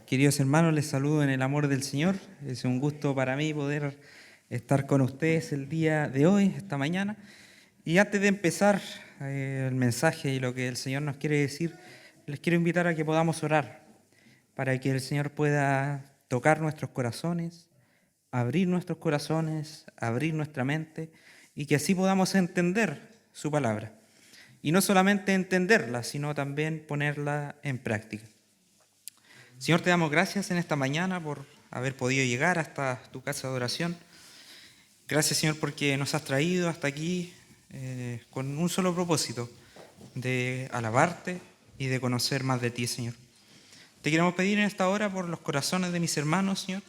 Queridos hermanos, les saludo en el amor del Señor. Es un gusto para mí poder estar con ustedes el día de hoy, esta mañana. Y antes de empezar el mensaje y lo que el Señor nos quiere decir, les quiero invitar a que podamos orar para que el Señor pueda tocar nuestros corazones, abrir nuestra mente y que así podamos entender su palabra. Y no solamente entenderla, sino también ponerla en práctica. Señor, te damos gracias en esta mañana por haber podido llegar hasta tu casa de oración. Gracias, Señor, porque nos has traído hasta aquí con un solo propósito, de alabarte y de conocer más de ti, Señor. Te queremos pedir en esta hora por los corazones de mis hermanos, Señor,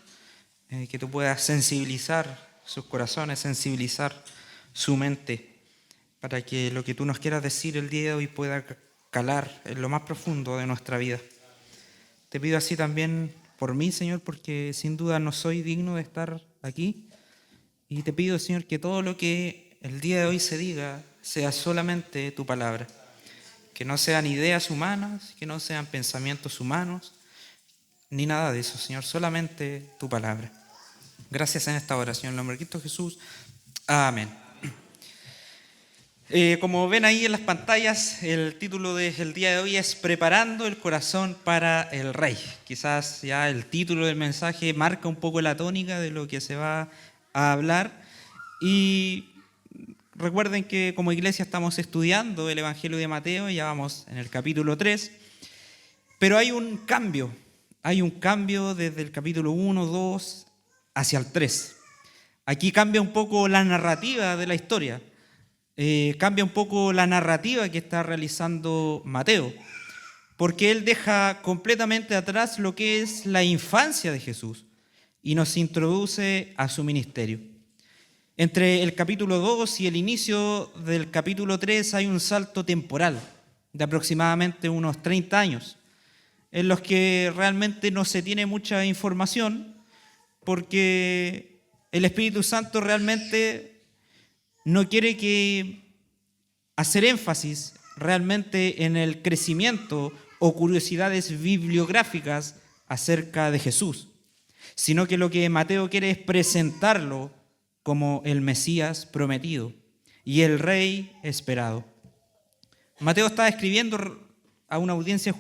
que tú puedas sensibilizar sus corazones, sensibilizar su mente, para que lo que tú nos quieras decir el día de hoy pueda calar en lo más profundo de nuestra vida. Te pido así también por mí, Señor, porque sin duda no soy digno de estar aquí. Y te pido, Señor, que todo lo que el día de hoy se diga sea solamente tu palabra. Que no sean ideas humanas, que no sean pensamientos humanos, ni nada de eso, Señor, solamente tu palabra. Gracias en esta oración, en el nombre de Cristo Jesús. Amén. Como ven ahí en las pantallas, el título del día de hoy es Preparando el corazón para el Rey. Quizás ya el título del mensaje marca un poco la tónica de lo que se va a hablar. Y recuerden que como iglesia estamos estudiando el Evangelio de Mateo, ya vamos en el capítulo 3, pero hay un cambio desde el capítulo 1, 2 hacia el 3. Aquí cambia un poco la narrativa de la historia. Cambia un poco la narrativa que está realizando Mateo, porque él deja completamente atrás lo que es la infancia de Jesús y nos introduce a su ministerio. Entre el capítulo 2 y el inicio del capítulo 3 hay un salto temporal de aproximadamente unos 30 años, en los que realmente no se tiene mucha información, porque el Espíritu Santo realmente no quiere hacer énfasis realmente en el crecimiento o curiosidades bibliográficas acerca de Jesús, sino que lo que Mateo quiere es presentarlo como el Mesías prometido y el Rey esperado. Mateo está escribiendo a una audiencia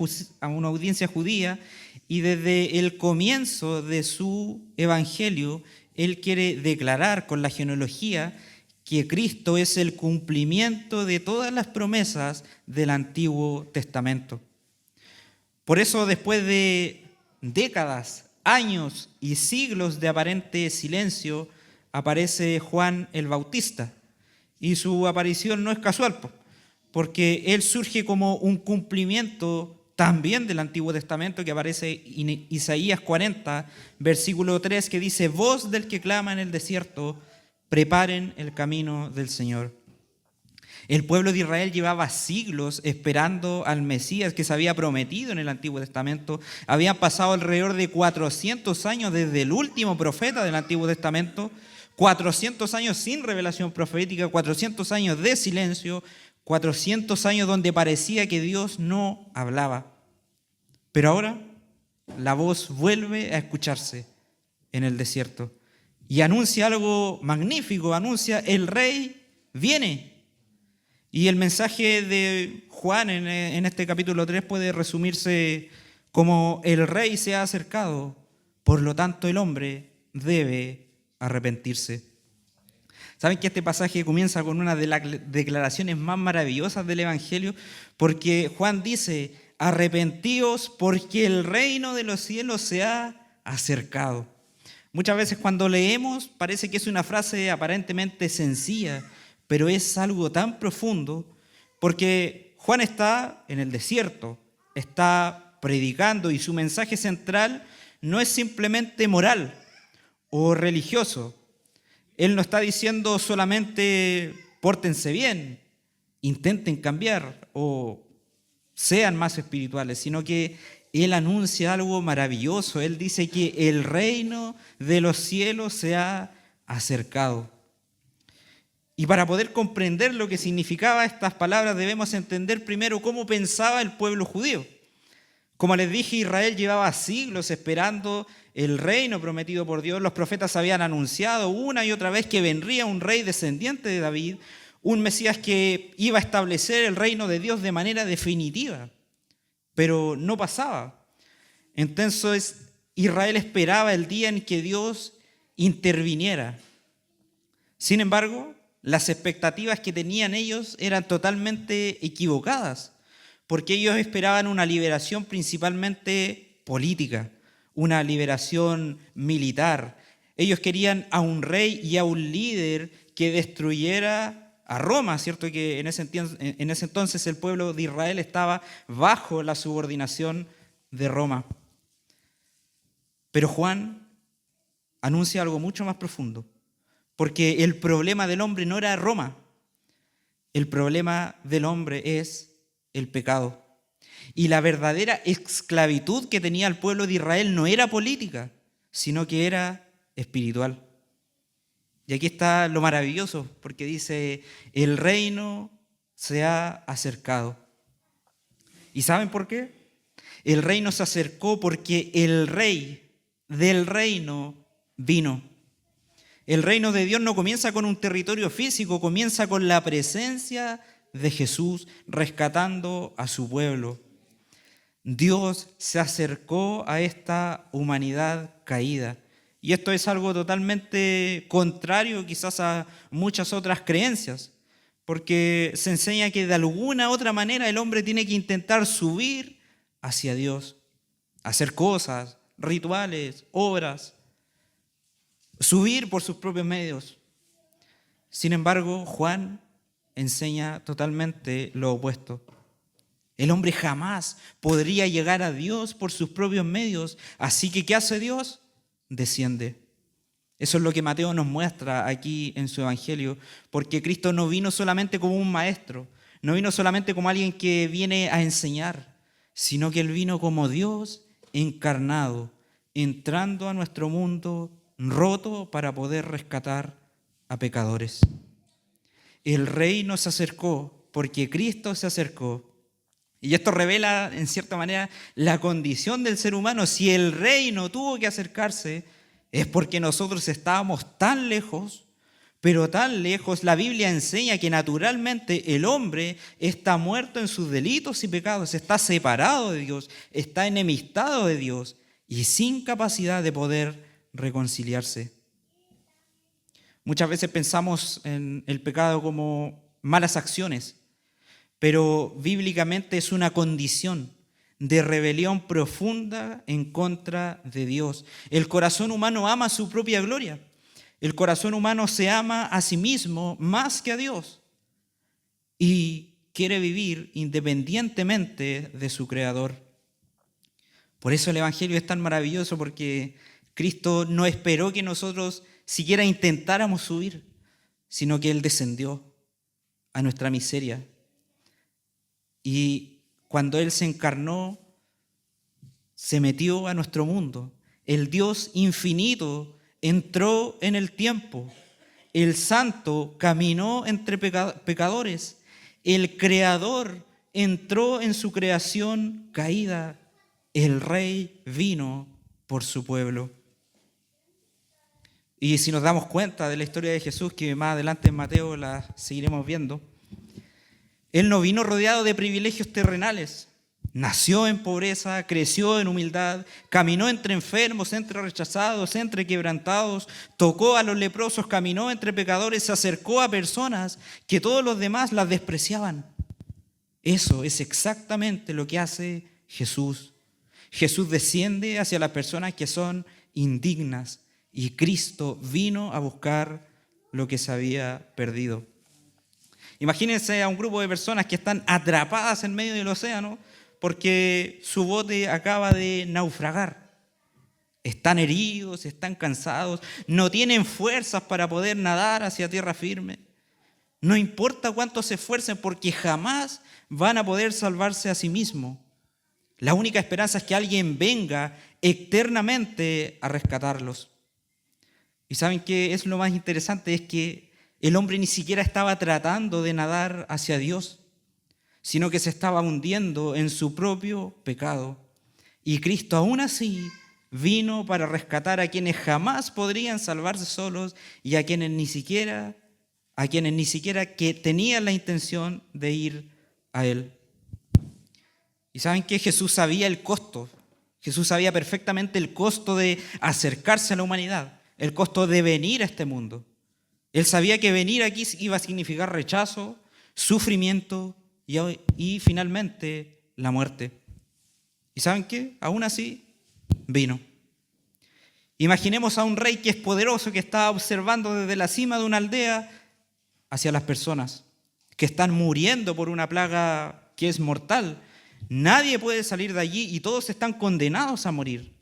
judía y desde el comienzo de su evangelio él quiere declarar con la genealogía que Cristo es el cumplimiento de todas las promesas del Antiguo Testamento. Por eso, después de décadas, años y siglos de aparente silencio, aparece Juan el Bautista. Y su aparición no es casual, porque él surge como un cumplimiento también del Antiguo Testamento, que aparece en Isaías 40, versículo 3, que dice: voz del que clama en el desierto, preparen el camino del Señor. El pueblo de Israel llevaba siglos esperando al Mesías que se había prometido en el Antiguo Testamento. Habían pasado alrededor de 400 años desde el último profeta del Antiguo Testamento, 400 años sin revelación profética, 400 años de silencio, 400 años donde parecía que Dios no hablaba. Pero ahora la voz vuelve a escucharse en el desierto. Y anuncia algo magnífico, anuncia: el Rey viene. Y el mensaje de Juan en este capítulo 3 puede resumirse como: el Rey se ha acercado, por lo tanto el hombre debe arrepentirse. ¿Saben que este pasaje comienza con una de las declaraciones más maravillosas del Evangelio? Porque Juan dice: arrepentíos porque el reino de los cielos se ha acercado. Muchas veces cuando leemos parece que es una frase aparentemente sencilla, pero es algo tan profundo, porque Juan está en el desierto, está predicando y su mensaje central no es simplemente moral o religioso. Él no está diciendo solamente pórtense bien, intenten cambiar o sean más espirituales, sino que él anuncia algo maravilloso. Él dice que el reino de los cielos se ha acercado. Y para poder comprender lo que significaba estas palabras debemos entender primero cómo pensaba el pueblo judío, Como les dije, Israel llevaba siglos esperando el reino prometido por Dios. Los profetas habían anunciado una y otra vez que vendría un rey descendiente de David, un Mesías que iba a establecer el reino de Dios de manera definitiva, pero no pasaba. Entonces Israel esperaba el día en que Dios interviniera. Sin embargo, las expectativas que tenían ellos eran totalmente equivocadas, porque ellos esperaban una liberación principalmente política, una liberación militar. Ellos querían a un rey y a un líder que destruyera a Roma, ¿cierto? Que en ese entonces el pueblo de Israel estaba bajo la subordinación de Roma. Pero Juan anuncia algo mucho más profundo, porque el problema del hombre no era Roma, el problema del hombre es el pecado. Y la verdadera esclavitud que tenía el pueblo de Israel no era política, sino que era espiritual. Y aquí está lo maravilloso, porque dice, el reino se ha acercado. ¿Y saben por qué? El reino se acercó porque el rey del reino vino. El reino de Dios no comienza con un territorio físico, comienza con la presencia de Jesús rescatando a su pueblo. Dios se acercó a esta humanidad caída. Y esto es algo totalmente contrario quizás a muchas otras creencias, porque se enseña que de alguna otra manera el hombre tiene que intentar subir hacia Dios, hacer cosas, rituales, obras, subir por sus propios medios. Sin embargo, Juan enseña totalmente lo opuesto. El hombre jamás podría llegar a Dios por sus propios medios, así que ¿qué hace Dios? Desciende. Eso es lo que Mateo nos muestra aquí en su evangelio, porque Cristo no vino solamente como un maestro, no vino solamente como alguien que viene a enseñar, sino que Él vino como Dios encarnado, entrando a nuestro mundo roto para poder rescatar a pecadores. El reino se acercó porque Cristo se acercó. Y esto revela, en cierta manera, la condición del ser humano. Si el reino tuvo que acercarse, es porque nosotros estábamos tan lejos, pero tan lejos. La Biblia enseña que naturalmente el hombre está muerto en sus delitos y pecados, está separado de Dios, está enemistado de Dios y sin capacidad de poder reconciliarse. Muchas veces pensamos en el pecado como malas acciones, pero bíblicamente es una condición de rebelión profunda en contra de Dios. El corazón humano ama su propia gloria. El corazón humano se ama a sí mismo más que a Dios y quiere vivir independientemente de su Creador. Por eso el Evangelio es tan maravilloso, porque Cristo no esperó que nosotros siquiera intentáramos subir, sino que Él descendió a nuestra miseria. Y cuando Él se encarnó, se metió a nuestro mundo. El Dios infinito entró en el tiempo. El Santo caminó entre pecadores. El Creador entró en su creación caída. El Rey vino por su pueblo. Y si nos damos cuenta de la historia de Jesús, que más adelante en Mateo la seguiremos viendo, Él no vino rodeado de privilegios terrenales. Nació en pobreza, creció en humildad, caminó entre enfermos, entre rechazados, entre quebrantados, tocó a los leprosos, caminó entre pecadores, se acercó a personas que todos los demás las despreciaban. Eso es exactamente lo que hace Jesús. Jesús desciende hacia las personas que son indignas y Cristo vino a buscar lo que se había perdido. Imagínense a un grupo de personas que están atrapadas en medio del océano porque su bote acaba de naufragar. Están heridos, están cansados, no tienen fuerzas para poder nadar hacia tierra firme. No importa cuánto se esfuercen, porque jamás van a poder salvarse a sí mismos. La única esperanza es que alguien venga eternamente a rescatarlos. ¿Y saben qué es lo más interesante? Es que el hombre ni siquiera estaba tratando de nadar hacia Dios, sino que se estaba hundiendo en su propio pecado. Y Cristo aún así vino para rescatar a quienes jamás podrían salvarse solos y a quienes ni siquiera que tenían la intención de ir a Él. ¿Y saben qué? Jesús sabía el costo. Jesús sabía perfectamente el costo de acercarse a la humanidad, el costo de venir a este mundo. Él sabía que venir aquí iba a significar rechazo, sufrimiento y finalmente la muerte. ¿Y saben qué? Aún así, vino. Imaginemos a un rey que es poderoso, que está observando desde la cima de una aldea hacia las personas que están muriendo por una plaga que es mortal. Nadie puede salir de allí y todos están condenados a morir.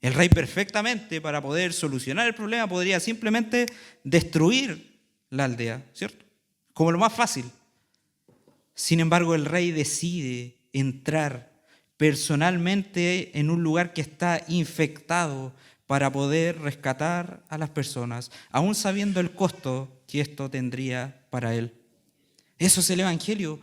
El rey perfectamente, para poder solucionar el problema, podría simplemente destruir la aldea, ¿cierto? Como lo más fácil. Sin embargo, el rey decide entrar personalmente en un lugar que está infectado para poder rescatar a las personas, aún sabiendo el costo que esto tendría para él. Eso es el Evangelio,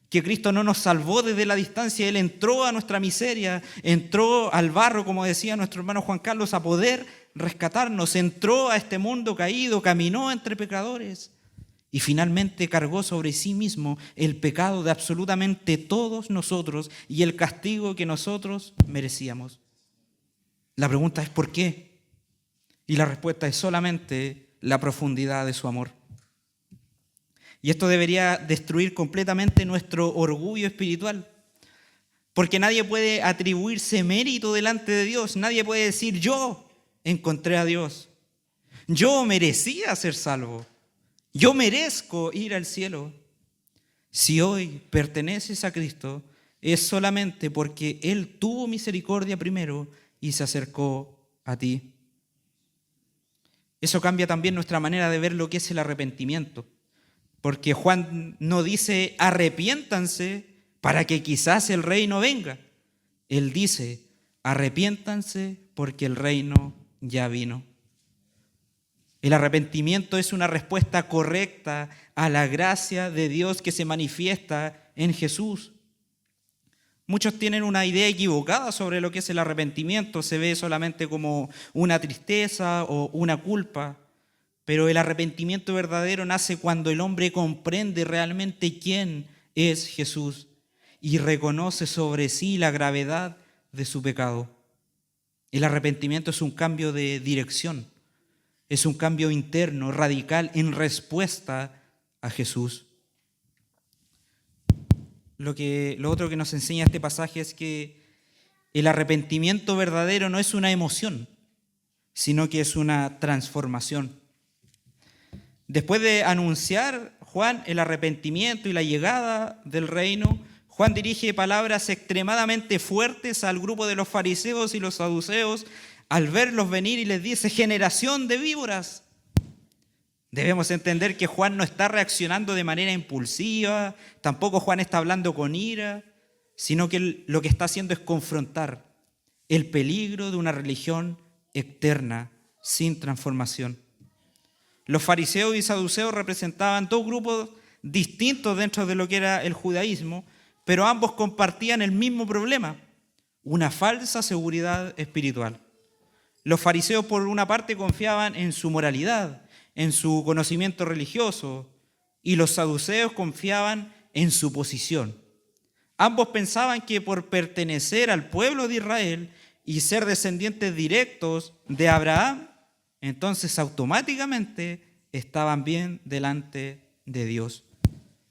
que Cristo no nos salvó desde la distancia, Él entró a nuestra miseria, entró al barro, como decía nuestro hermano Juan Carlos, a poder rescatarnos, entró a este mundo caído, caminó entre pecadores y finalmente cargó sobre sí mismo el pecado de absolutamente todos nosotros y el castigo que nosotros merecíamos. La pregunta es ¿por qué? Y la respuesta es solamente la profundidad de su amor. Y esto debería destruir completamente nuestro orgullo espiritual, porque nadie puede atribuirse mérito delante de Dios, nadie puede decir yo encontré a Dios, yo merecía ser salvo, yo merezco ir al cielo. Si hoy perteneces a Cristo, es solamente porque Él tuvo misericordia primero y se acercó a ti. Eso cambia también nuestra manera de ver lo que es el arrepentimiento. Porque Juan no dice arrepiéntanse para que quizás el reino venga. Él dice arrepiéntanse porque el reino ya vino. El arrepentimiento es una respuesta correcta a la gracia de Dios que se manifiesta en Jesús. Muchos tienen una idea equivocada sobre lo que es el arrepentimiento. Se ve solamente como una tristeza o una culpa. Pero el arrepentimiento verdadero nace cuando el hombre comprende realmente quién es Jesús y reconoce sobre sí la gravedad de su pecado. El arrepentimiento es un cambio de dirección, es un cambio interno, radical, en respuesta a Jesús. Lo otro que nos enseña este pasaje es que el arrepentimiento verdadero no es una emoción, sino que es una transformación. Después de anunciar Juan el arrepentimiento y la llegada del reino, Juan dirige palabras extremadamente fuertes al grupo de los fariseos y los saduceos al verlos venir y les dice: generación de víboras. Debemos entender que Juan no está reaccionando de manera impulsiva, tampoco Juan está hablando con ira, sino que lo que está haciendo es confrontar el peligro de una religión externa, sin transformación. Los fariseos y saduceos representaban dos grupos distintos dentro de lo que era el judaísmo, pero ambos compartían el mismo problema, una falsa seguridad espiritual. Los fariseos, por una parte, confiaban en su moralidad, en su conocimiento religioso, y los saduceos confiaban en su posición. Ambos pensaban que por pertenecer al pueblo de Israel y ser descendientes directos de Abraham, entonces automáticamente estaban bien delante de Dios.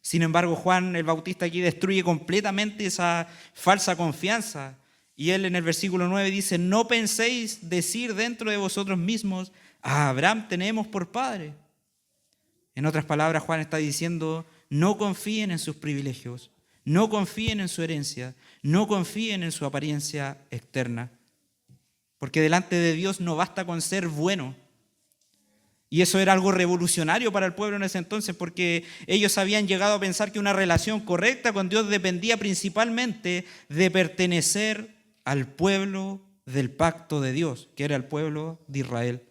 Sin embargo, Juan el Bautista aquí destruye completamente esa falsa confianza. Y él en el versículo 9 dice: no penséis decir dentro de vosotros mismos, a Abraham tenemos por padre. En otras palabras, Juan está diciendo: no confíen en sus privilegios, no confíen en su herencia, no confíen en su apariencia externa. Porque delante de Dios no basta con ser bueno. Y eso era algo revolucionario para el pueblo en ese entonces, porque ellos habían llegado a pensar que una relación correcta con Dios dependía principalmente de pertenecer al pueblo del pacto de Dios, que era el pueblo de Israel.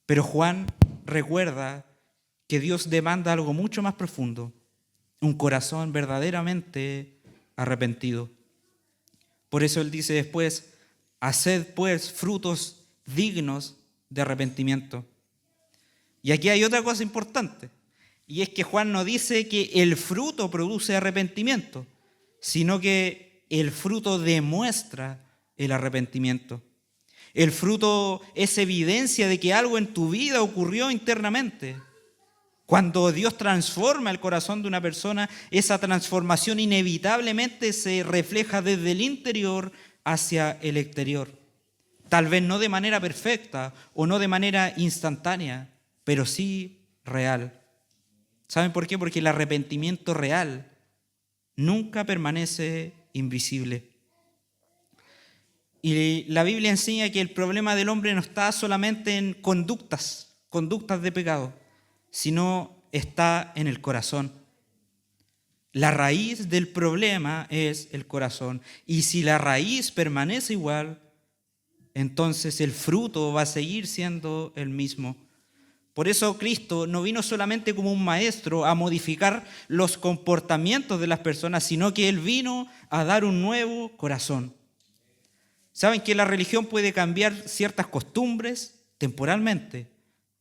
Pero Juan recuerda que Dios demanda algo mucho más profundo, un corazón verdaderamente arrepentido. Por eso Él dice después, haced pues frutos dignos de arrepentimiento. Y aquí hay otra cosa importante, y es que Juan no dice que el fruto produce arrepentimiento, sino que el fruto demuestra el arrepentimiento. El fruto es evidencia de que algo en tu vida ocurrió internamente. Cuando Dios transforma el corazón de una persona, esa transformación inevitablemente se refleja desde el interior hacia el exterior. Tal vez no de manera perfecta o no de manera instantánea, pero sí real. ¿Saben por qué? Porque el arrepentimiento real nunca permanece invisible. Y la Biblia enseña que el problema del hombre no está solamente en conductas de pecado, sino está en el corazón. La raíz del problema es el corazón. Y si la raíz permanece igual, entonces el fruto va a seguir siendo el mismo. Por eso Cristo no vino solamente como un maestro a modificar los comportamientos de las personas, sino que Él vino a dar un nuevo corazón. ¿Saben que la religión puede cambiar ciertas costumbres temporalmente?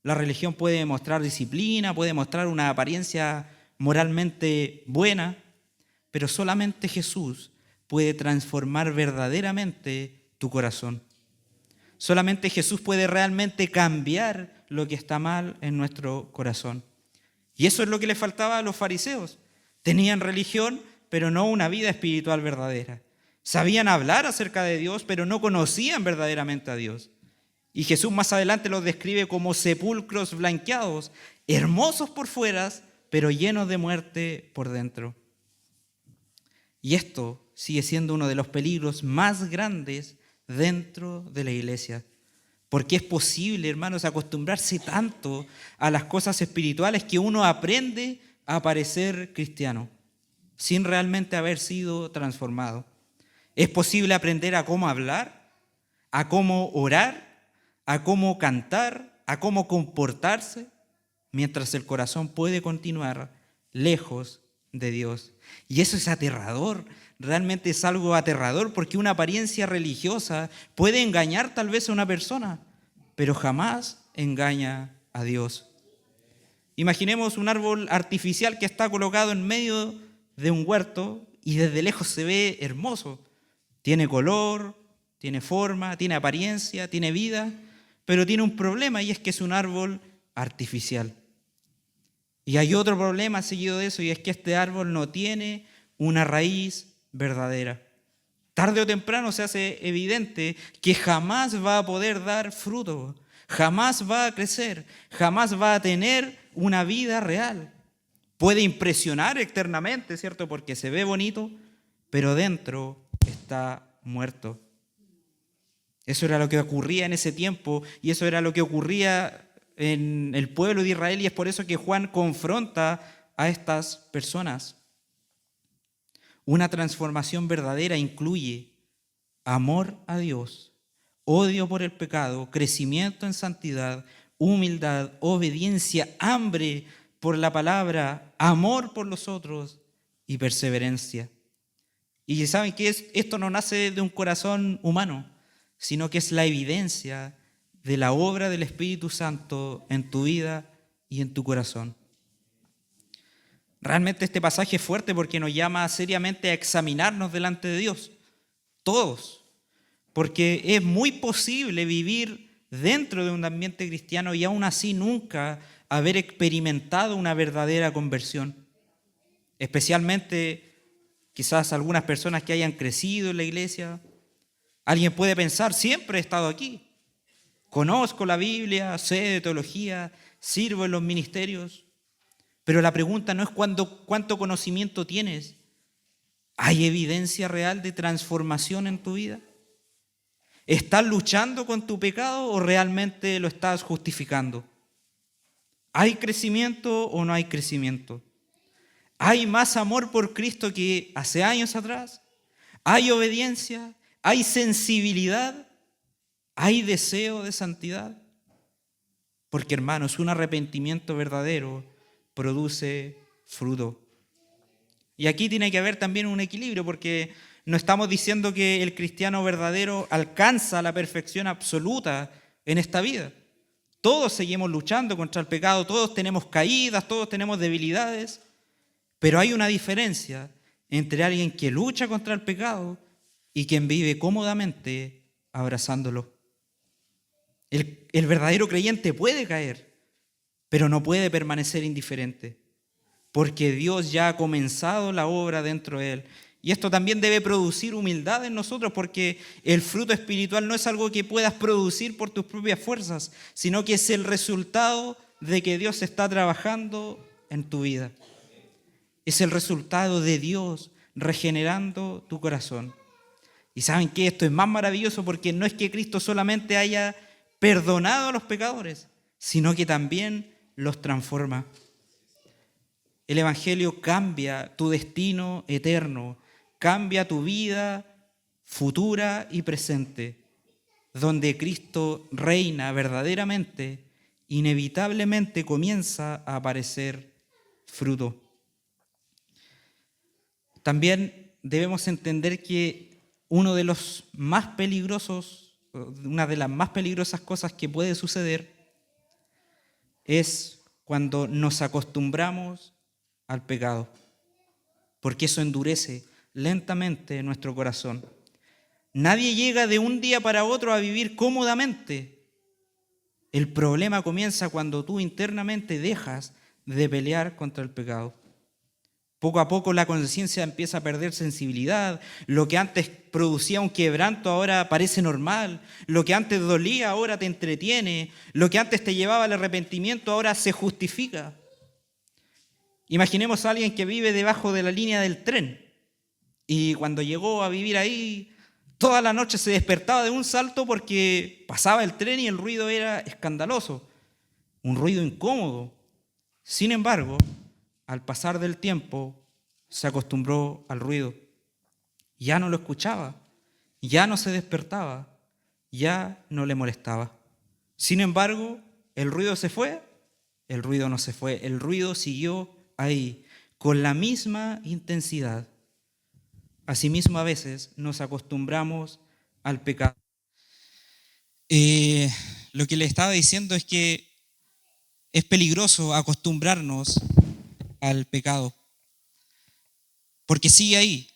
La religión puede mostrar disciplina, puede mostrar una apariencia moralmente buena, pero solamente Jesús puede transformar verdaderamente tu corazón. Solamente Jesús puede realmente cambiar lo que está mal en nuestro corazón. Y eso es lo que les faltaba a los fariseos. Tenían religión, pero no una vida espiritual verdadera. Sabían hablar acerca de Dios, pero no conocían verdaderamente a Dios. Y Jesús más adelante los describe como sepulcros blanqueados, hermosos por fuera, pero llenos de muerte por dentro. Y esto sigue siendo uno de los peligros más grandes dentro de la iglesia. Porque es posible, hermanos, acostumbrarse tanto a las cosas espirituales que uno aprende a parecer cristiano, sin realmente haber sido transformado. Es posible aprender a cómo hablar, a cómo orar, a cómo cantar, a cómo comportarse, mientras el corazón puede continuar lejos de Dios. Y eso es aterrador, realmente es algo aterrador, porque una apariencia religiosa puede engañar tal vez a una persona, pero jamás engaña a Dios. Imaginemos un árbol artificial que está colocado en medio de un huerto y desde lejos se ve hermoso. Tiene color, tiene forma, tiene apariencia, tiene vida, pero tiene un problema y es que es un árbol artificial. Y hay otro problema seguido de eso y es que este árbol no tiene una raíz verdadera. Tarde o temprano se hace evidente que jamás va a poder dar fruto, jamás va a crecer, jamás va a tener una vida real. Puede impresionar externamente, ¿cierto? Porque se ve bonito, pero dentro está muerto. Eso era lo que ocurría en ese tiempo y eso era lo que ocurría en el pueblo de Israel y es por eso que Juan confronta a estas personas. Una transformación verdadera incluye amor a Dios, odio por el pecado, crecimiento en santidad, humildad, obediencia, hambre por la palabra, amor por los otros y perseverancia. Y saben que esto no nace de un corazón humano, sino que es la evidencia de la obra del Espíritu Santo en tu vida y en tu corazón. Realmente este pasaje es fuerte porque nos llama seriamente a examinarnos delante de Dios, todos, porque es muy posible vivir dentro de un ambiente cristiano y aún así nunca haber experimentado una verdadera conversión, especialmente quizás algunas personas que hayan crecido en la iglesia. Alguien puede pensar, siempre he estado aquí, conozco la Biblia, sé de teología, sirvo en los ministerios, pero la pregunta no es cuánto conocimiento tienes. ¿Hay evidencia real de transformación en tu vida? ¿Estás luchando con tu pecado o realmente lo estás justificando? ¿Hay crecimiento o no hay crecimiento? ¿Hay más amor por Cristo que hace años atrás? ¿Hay obediencia? ¿Hay sensibilidad? ¿Hay deseo de santidad? Porque, hermanos, un arrepentimiento verdadero produce fruto. Y aquí tiene que haber también un equilibrio, porque No estamos diciendo que el cristiano verdadero alcanza la perfección absoluta en esta vida. Todos seguimos luchando contra el pecado, todos tenemos caídas, todos tenemos debilidades, pero hay una diferencia entre alguien que lucha contra el pecado y quien vive cómodamente abrazándolo. El verdadero creyente puede caer, pero no puede permanecer indiferente, porque Dios ya ha comenzado la obra dentro de él. Y esto también debe producir humildad en nosotros, porque el fruto espiritual no es algo que puedas producir por tus propias fuerzas, sino que es el resultado de que Dios está trabajando en tu vida. Es el resultado de Dios regenerando tu corazón. Y saben que esto es más maravilloso porque no es que Cristo solamente haya perdonado a los pecadores, sino que también los transforma. El Evangelio cambia tu destino eterno, cambia tu vida futura y presente. Donde Cristo reina verdaderamente, inevitablemente comienza a aparecer fruto. También debemos entender que una de las más peligrosas cosas que puede suceder es cuando nos acostumbramos al pecado, porque eso endurece lentamente nuestro corazón. Nadie llega de un día para otro a vivir cómodamente. El problema comienza cuando tú internamente dejas de pelear contra el pecado. Poco a poco la conciencia empieza a perder sensibilidad. Lo que antes producía un quebranto ahora parece normal. Lo que antes dolía ahora te entretiene. Lo que antes te llevaba al arrepentimiento ahora se justifica. Imaginemos a alguien que vive debajo de la línea del tren y cuando llegó a vivir ahí, toda la noche se despertaba de un salto porque pasaba el tren y el ruido era escandaloso, un ruido incómodo. Sin embargo, al pasar del tiempo, se acostumbró al ruido. Ya no lo escuchaba, ya no se despertaba, ya no le molestaba. Sin embargo, el ruido se fue, el ruido no se fue, el ruido siguió ahí, con la misma intensidad. Asimismo, a veces nos acostumbramos al pecado. Lo que le estaba diciendo es que es peligroso acostumbrarnos al pecado, porque sigue ahí,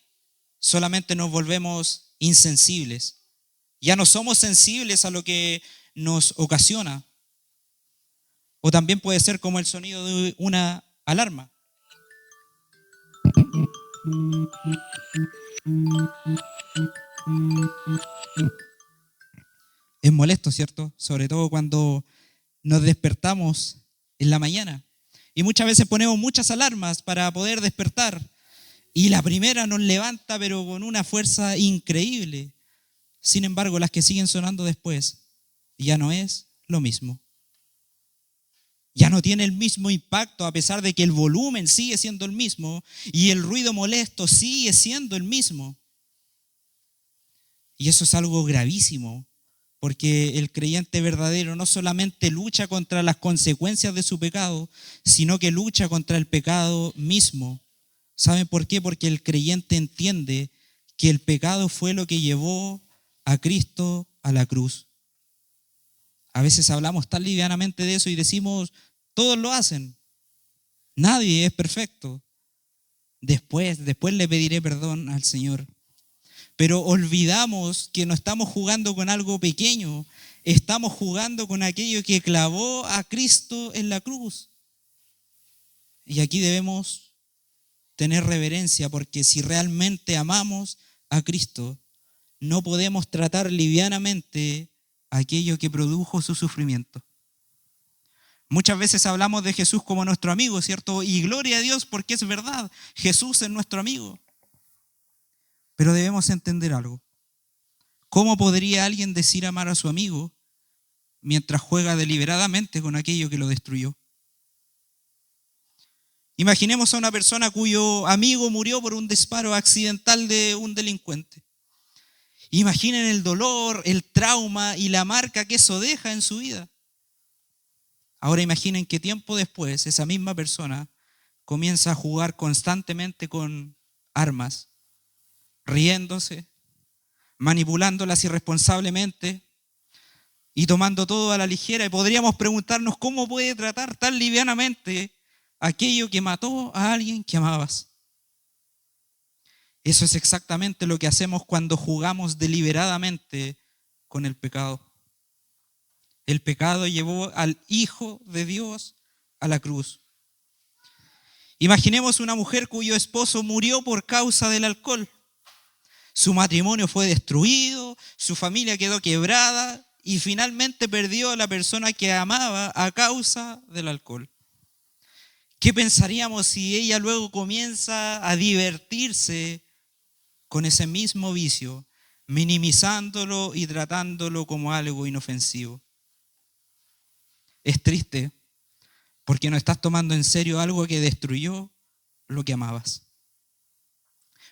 solamente nos volvemos insensibles. Ya no somos sensibles a lo que nos ocasiona. O también puede ser como el sonido de una alarma. Es molesto, ¿cierto? Sobre todo cuando nos despertamos en la mañana. Y muchas veces ponemos muchas alarmas para poder despertar. Y la primera nos levanta, pero con una fuerza increíble. Sin embargo, las que siguen sonando después ya no es lo mismo. Ya no tiene el mismo impacto, a pesar de que el volumen sigue siendo el mismo y el ruido molesto sigue siendo el mismo. Y eso es algo gravísimo, porque el creyente verdadero no solamente lucha contra las consecuencias de su pecado, sino que lucha contra el pecado mismo. ¿Saben por qué? Porque el creyente entiende que el pecado fue lo que llevó a Cristo a la cruz. A veces hablamos tan livianamente de eso y decimos, todos lo hacen, nadie es perfecto. Después le pediré perdón al Señor. Pero olvidamos que no estamos jugando con algo pequeño, estamos jugando con aquello que clavó a Cristo en la cruz. Y aquí debemos tener reverencia, porque si realmente amamos a Cristo, no podemos tratar livianamente aquello que produjo su sufrimiento. Muchas veces hablamos de Jesús como nuestro amigo, ¿cierto? Y gloria a Dios porque es verdad, Jesús es nuestro amigo. Pero debemos entender algo. ¿Cómo podría alguien decir amar a su amigo mientras juega deliberadamente con aquello que lo destruyó? Imaginemos a una persona cuyo amigo murió por un disparo accidental de un delincuente. Imaginen el dolor, el trauma y la marca que eso deja en su vida. Ahora imaginen que tiempo después esa misma persona comienza a jugar constantemente con armas, riéndose, manipulándolas irresponsablemente y tomando todo a la ligera. Y podríamos preguntarnos cómo puede tratar tan livianamente aquello que mató a alguien que amabas. Eso es exactamente lo que hacemos cuando jugamos deliberadamente con el pecado. El pecado llevó al Hijo de Dios a la cruz. Imaginemos una mujer cuyo esposo murió por causa del alcohol. Su matrimonio fue destruido, su familia quedó quebrada y finalmente perdió a la persona que amaba a causa del alcohol. ¿Qué pensaríamos si ella luego comienza a divertirse con ese mismo vicio, minimizándolo y tratándolo como algo inofensivo? Es triste porque no estás tomando en serio algo que destruyó lo que amabas.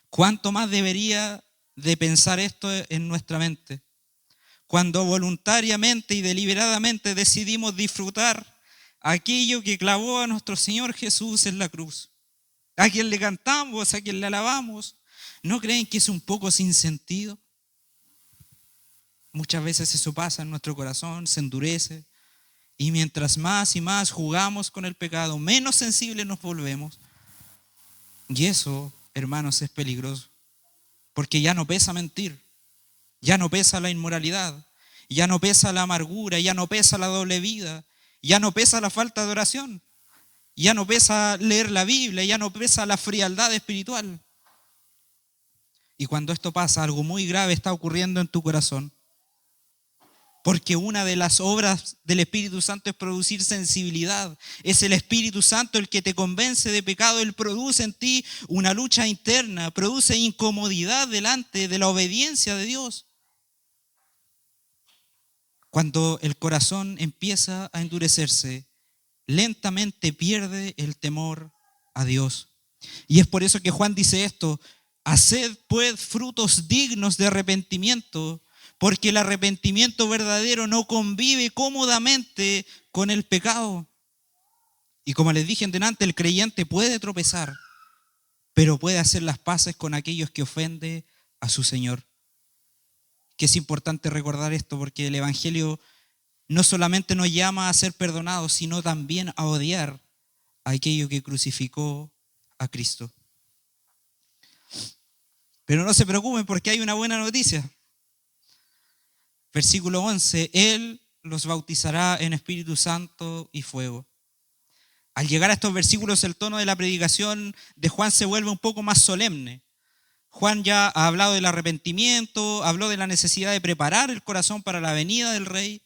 ¿Cuánto más debería de pensar esto en nuestra mente? Cuando voluntariamente y deliberadamente decidimos disfrutar aquello que clavó a nuestro Señor Jesús en la cruz, a quien le cantamos, a quien le alabamos, ¿no creen que es un poco sin sentido? Muchas veces eso pasa en nuestro corazón, se endurece, y mientras más y más jugamos con el pecado, menos sensibles nos volvemos. Y eso, hermanos, es peligroso, porque ya no pesa mentir, ya no pesa la inmoralidad, ya no pesa la amargura, ya no pesa la doble vida, ya no pesa la falta de oración, ya no pesa leer la Biblia, ya no pesa la frialdad espiritual. Y cuando esto pasa, algo muy grave está ocurriendo en tu corazón. Porque una de las obras del Espíritu Santo es producir sensibilidad. Es el Espíritu Santo el que te convence de pecado. Él produce en ti una lucha interna, produce incomodidad delante de la obediencia de Dios. Cuando el corazón empieza a endurecerse, lentamente pierde el temor a Dios. Y es por eso que Juan dice esto: haced pues frutos dignos de arrepentimiento, porque el arrepentimiento verdadero no convive cómodamente con el pecado. Y como les dije antes, el creyente puede tropezar, pero puede hacer las paces con aquellos que ofenden a su Señor. Que es importante recordar esto, porque el Evangelio no solamente nos llama a ser perdonados, sino también a odiar a aquello que crucificó a Cristo. Pero no se preocupen, porque hay una buena noticia. Versículo 11, Él los bautizará en Espíritu Santo y fuego. Al llegar a estos versículos, el tono de la predicación de Juan se vuelve un poco más solemne. Juan ya ha hablado del arrepentimiento, habló de la necesidad de preparar el corazón para la venida del Rey,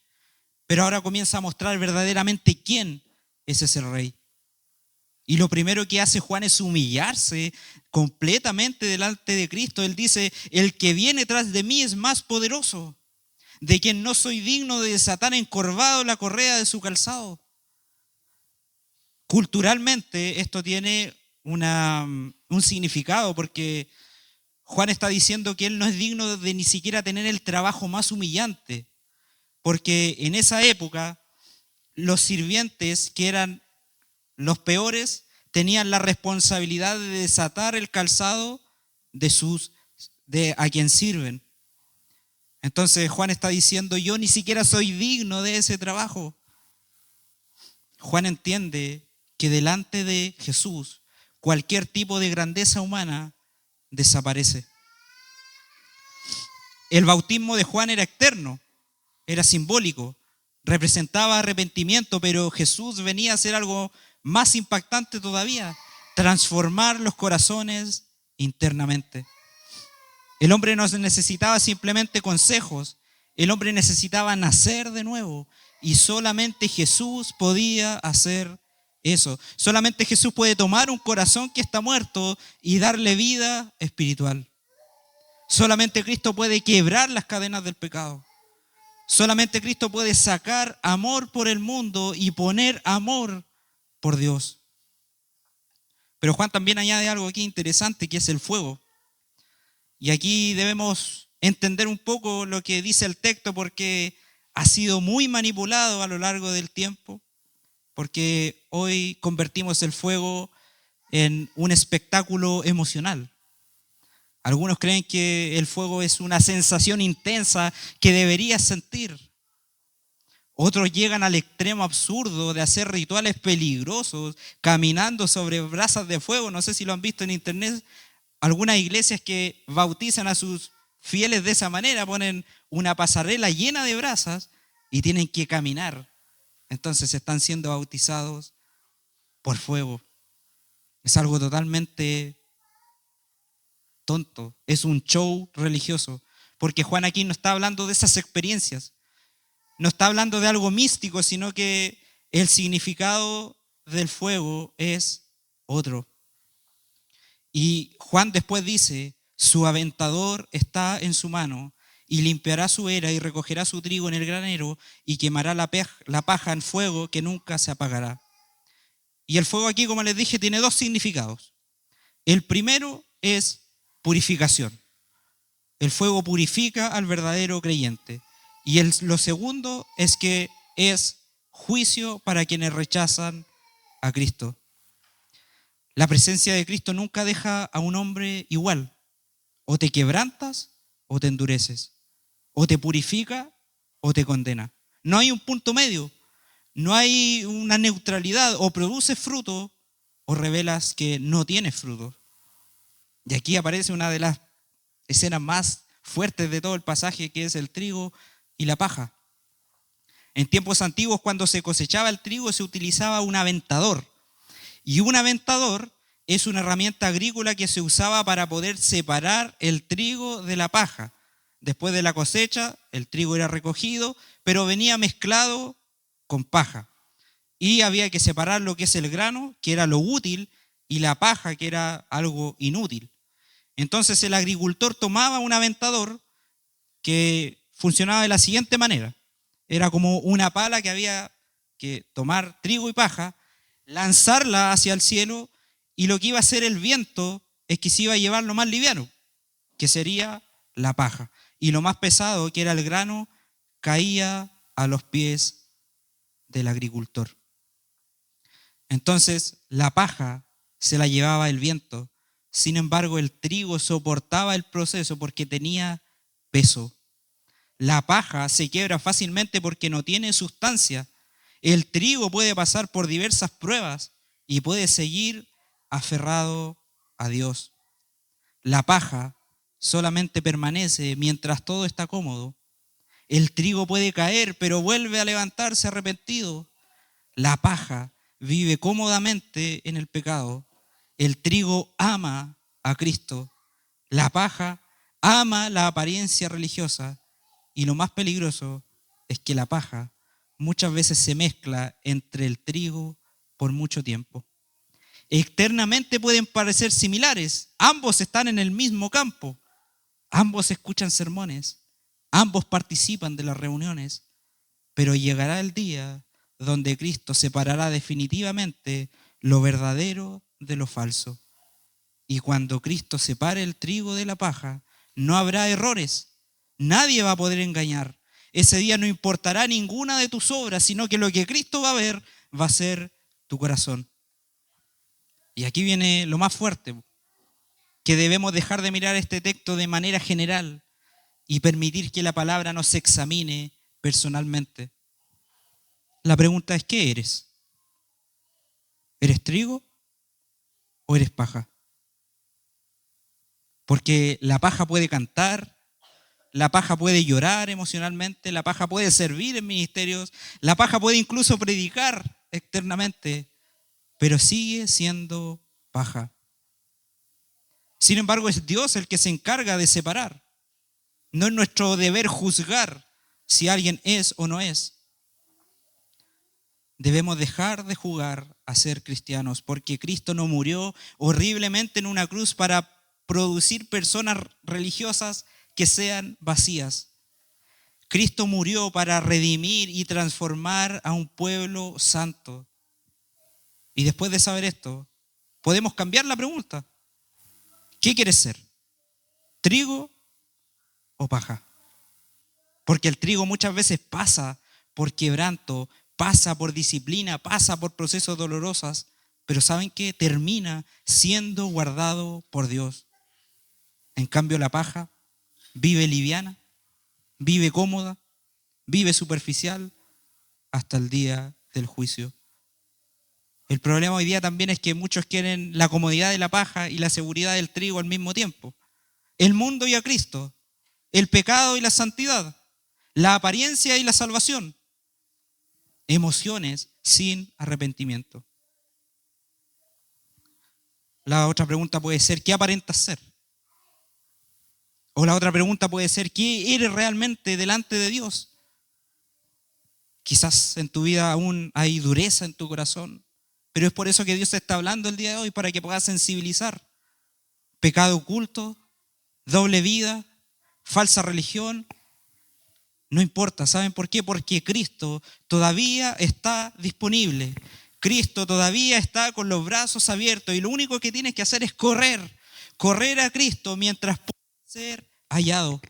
pero ahora comienza a mostrar verdaderamente quién es ese Rey. Y lo primero que hace Juan es humillarse completamente delante de Cristo. Él dice: el que viene tras de mí es más poderoso, de quien no soy digno de desatar encorvado la correa de su calzado. Culturalmente esto tiene un significado, porque Juan está diciendo que él no es digno de ni siquiera tener el trabajo más humillante, porque en esa época los sirvientes, que eran los peores, tenían la responsabilidad de desatar el calzado de a quien sirven. Entonces Juan está diciendo: yo ni siquiera soy digno de ese trabajo. Juan entiende que delante de Jesús cualquier tipo de grandeza humana desaparece. El bautismo de Juan era externo, era simbólico, representaba arrepentimiento, pero Jesús venía a hacer algo más impactante todavía: transformar los corazones internamente. El hombre no necesitaba simplemente consejos, el hombre necesitaba nacer de nuevo, y solamente Jesús podía hacer eso. Solamente Jesús puede tomar un corazón que está muerto y darle vida espiritual. Solamente Cristo puede quebrar las cadenas del pecado. Solamente Cristo puede sacar amor por el mundo y poner amor por Dios. Pero Juan también añade algo aquí interesante, que es el fuego. Y aquí debemos entender un poco lo que dice el texto, porque ha sido muy manipulado a lo largo del tiempo, porque hoy convertimos el fuego en un espectáculo emocional. Algunos creen que el fuego es una sensación intensa que deberías sentir. Otros llegan al extremo absurdo de hacer rituales peligrosos, caminando sobre brasas de fuego. No sé si lo han visto en internet. Algunas iglesias que bautizan a sus fieles de esa manera, ponen una pasarela llena de brasas y tienen que caminar. Entonces están siendo bautizados por fuego. Es algo totalmente tonto. Es un show religioso. Porque Juan aquí no está hablando de esas experiencias. No está hablando de algo místico, sino que el significado del fuego es otro. Y Juan después dice, su aventador está en su mano y limpiará su era y recogerá su trigo en el granero y quemará la paja en fuego que nunca se apagará. Y el fuego aquí, como les dije, tiene dos significados. El primero es purificación. El fuego purifica al verdadero creyente. Y lo segundo es que es juicio para quienes rechazan a Cristo. La presencia de Cristo nunca deja a un hombre igual. O te quebrantas o te endureces. O te purifica o te condena. No hay un punto medio. No hay una neutralidad. O produces fruto o revelas que no tienes fruto. Y aquí aparece una de las escenas más fuertes de todo el pasaje, que es el trigo y la paja. En tiempos antiguos, cuando se cosechaba el trigo, se utilizaba un aventador. Y un aventador es una herramienta agrícola que se usaba para poder separar el trigo de la paja. Después de la cosecha, el trigo era recogido, pero venía mezclado con paja. Y había que separar lo que es el grano, que era lo útil, y la paja, que era algo inútil. Entonces el agricultor tomaba un aventador que funcionaba de la siguiente manera. Era como una pala que había que tomar trigo y paja, lanzarla hacia el cielo, y lo que iba a hacer el viento es que se iba a llevar lo más liviano, que sería la paja. Y lo más pesado, que era el grano, caía a los pies del agricultor. Entonces la paja se la llevaba el viento. Sin embargo, el trigo soportaba el proceso porque tenía peso. La paja se quiebra fácilmente porque no tiene sustancia. El trigo puede pasar por diversas pruebas y puede seguir aferrado a Dios. La paja solamente permanece mientras todo está cómodo. El trigo puede caer, pero vuelve a levantarse arrepentido. La paja vive cómodamente en el pecado. El trigo ama a Cristo. La paja ama la apariencia religiosa. Y lo más peligroso es que la paja muchas veces se mezcla entre el trigo por mucho tiempo. Externamente pueden parecer similares. Ambos están en el mismo campo. Ambos escuchan sermones. Ambos participan de las reuniones. Pero llegará el día donde Cristo separará definitivamente lo verdadero de lo falso. Y cuando Cristo separe el trigo de la paja, no habrá errores. Nadie va a poder engañar. Ese día no importará ninguna de tus obras, sino que lo que Cristo va a ver va a ser tu corazón. Y aquí viene lo más fuerte, que debemos dejar de mirar este texto de manera general y permitir que la palabra nos examine personalmente. La pregunta es, ¿qué eres? ¿Eres trigo o eres paja? Porque la paja puede cantar, la paja puede llorar emocionalmente, la paja puede servir en ministerios, la paja puede incluso predicar externamente, pero sigue siendo paja. Sin embargo, es Dios el que se encarga de separar. No es nuestro deber juzgar si alguien es o no es. Debemos dejar de jugar a ser cristianos, porque Cristo no murió horriblemente en una cruz para producir personas religiosas que sean vacías. Cristo murió para redimir y transformar a un pueblo santo. Y después de saber esto, podemos cambiar la pregunta. ¿Qué quieres ser? ¿Trigo o paja? Porque el trigo muchas veces pasa por quebranto, pasa por disciplina, pasa por procesos dolorosos, pero ¿saben qué? Termina siendo guardado por Dios. En cambio la paja vive liviana, vive cómoda, vive superficial hasta el día del juicio. El problema hoy día también es que muchos quieren la comodidad de la paja y la seguridad del trigo al mismo tiempo. El mundo y a Cristo, el pecado y la santidad, la apariencia y la salvación, emociones sin arrepentimiento. La otra pregunta puede ser, ¿qué aparentas ser? O la otra pregunta puede ser, ¿qué eres realmente delante de Dios? Quizás en tu vida aún hay dureza en tu corazón, pero es por eso que Dios te está hablando el día de hoy, para que puedas sensibilizar. Pecado oculto, doble vida, falsa religión, no importa. ¿Saben por qué? Porque Cristo todavía está disponible. Cristo todavía está con los brazos abiertos y lo único que tienes que hacer es correr a Cristo mientras pueda ser hallado.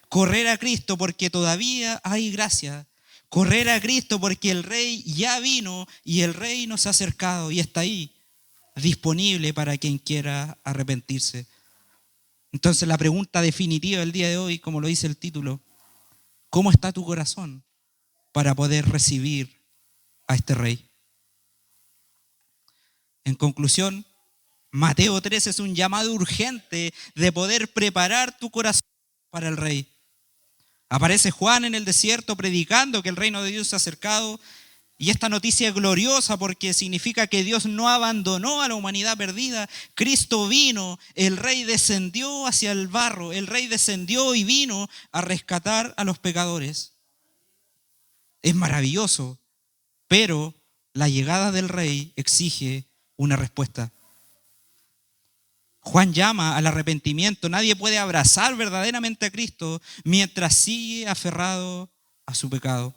Correr a Cristo porque todavía hay gracia. Correr a Cristo porque el Rey ya vino y el Rey nos ha acercado y está ahí, disponible para quien quiera arrepentirse. Entonces la pregunta definitiva del día de hoy, como lo dice el título, ¿cómo está tu corazón para poder recibir a este Rey? En conclusión, Mateo 13 es un llamado urgente de poder preparar tu corazón para el Rey. Aparece Juan en el desierto predicando que el reino de Dios se ha acercado, y esta noticia es gloriosa porque significa que Dios no abandonó a la humanidad perdida. Cristo vino, el Rey descendió hacia el barro, el Rey descendió y vino a rescatar a los pecadores. Es maravilloso, pero la llegada del Rey exige una respuesta. Juan llama al arrepentimiento. Nadie puede abrazar verdaderamente a Cristo mientras sigue aferrado a su pecado.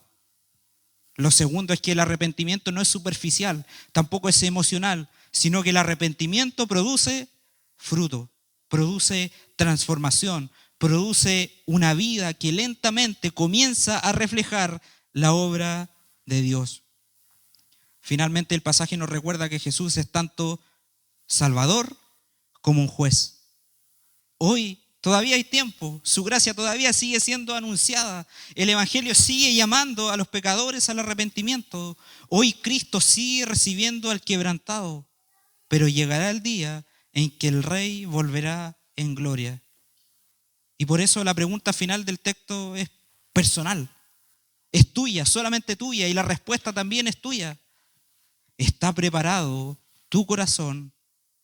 Lo segundo es que el arrepentimiento no es superficial, tampoco es emocional, sino que el arrepentimiento produce fruto, produce transformación, produce una vida que lentamente comienza a reflejar la obra de Dios. Finalmente, el pasaje nos recuerda que Jesús es tanto Salvador como un juez. Hoy todavía hay tiempo, su gracia todavía sigue siendo anunciada, el Evangelio sigue llamando a los pecadores al arrepentimiento. Hoy Cristo sigue recibiendo al quebrantado, pero llegará el día en que el Rey volverá en gloria. Y por eso la pregunta final del texto es personal, es tuya, solamente tuya, y la respuesta también es tuya. ¿Está preparado tu corazón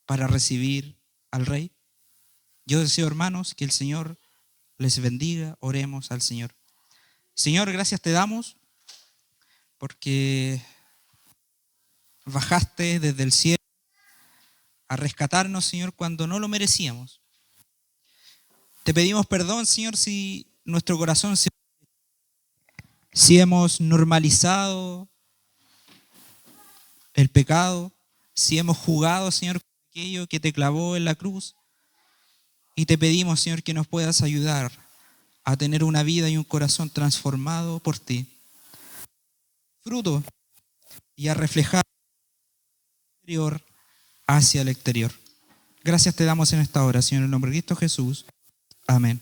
para recibir al Rey? Yo deseo, hermanos, que el Señor les bendiga. Oremos al Señor. Señor, gracias te damos porque bajaste desde el cielo a rescatarnos, Señor, cuando no lo merecíamos. Te pedimos perdón, Señor, si nuestro corazón, si hemos normalizado el pecado, si hemos jugado, Señor, con aquello que te clavó en la cruz. Y te pedimos, Señor, que nos puedas ayudar a tener una vida y un corazón transformado por ti. Fruto y a reflejar el interior hacia el exterior. Gracias te damos en esta hora, Señor, en el nombre de Cristo Jesús. Amén.